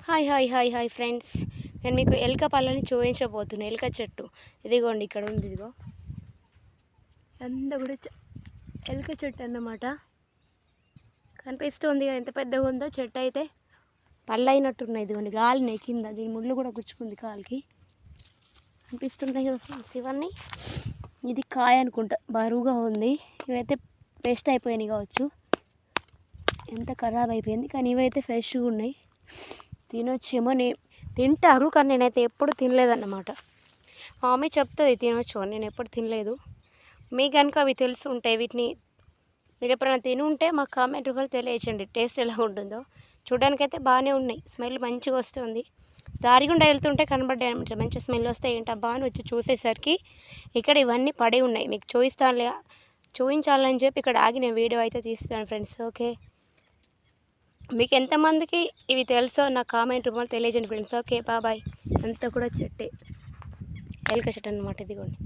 Hi hi hi hi friends, నేను మీకు ఎలుక పళ్ళని చూపించబోతున్నాను. ఎలుక చెట్టు ఇదిగోండి, ఇక్కడ ఉంది. ఇదిగో ఎంత కూడా ఎలుక చెట్టు అన్నమాట. కనిపిస్తుంది కదా ఎంత పెద్దగా ఉందో చెట్టు. అయితే పళ్ళు అయినట్టున్నాయి. ఇదిగోండి గాలినాయి కింద, దీని ముళ్ళు కూడా గుచ్చుకుంది కాలికి. కనిపిస్తున్నాయి కదా ఫ్రెండ్స్ ఇవన్నీ. ఇది కాయ అనుకుంటా, బరువుగా ఉంది. ఇవైతే వేస్ట్ అయిపోయినాయి కావచ్చు, ఎంత ఖరాబ్ అయిపోయింది. కానీ ఇవైతే ఫ్రెష్గా ఉన్నాయి, తినొచ్చేమో. తింటారు కానీ నేనైతే ఎప్పుడు తినలేదన్నమాట. మా మమ్మీ చెప్తుంది తినొచ్చు, నేను ఎప్పుడు తినలేదు. మీకు కనుక అవి తెలుసు ఉంటాయి, వీటిని మీరు ఎప్పుడైనా తిని ఉంటే మాకు కామెంట్ రూపంలో తెలియచేయండి, టేస్ట్ ఎలా ఉంటుందో. చూడడానికైతే బాగానే ఉన్నాయి, స్మెల్ మంచిగా వస్తుంది. దారి గుండా వెళ్తుంటే కనబడ్డాయి అనమాట, మంచి స్మెల్ వస్తాయి. ఏంటబ్బా అని వచ్చి చూసేసరికి ఇక్కడ ఇవన్నీ పడి ఉన్నాయి. మీకు చూపించాలని చెప్పి ఇక్కడ ఆగి నేను వీడియో అయితే తీస్తున్నాను ఫ్రెండ్స్. ఓకే, మీకు ఎంతమందికి ఇవి తెలుసో నాకు కామెంట్ రూపంలో తెలియజేయండి ఫ్రెండ్స్. Okay bye. అంతా కూడా చెట్టే, ఎలుక చెట్టు అన్నమాట. ఇదిగోండి.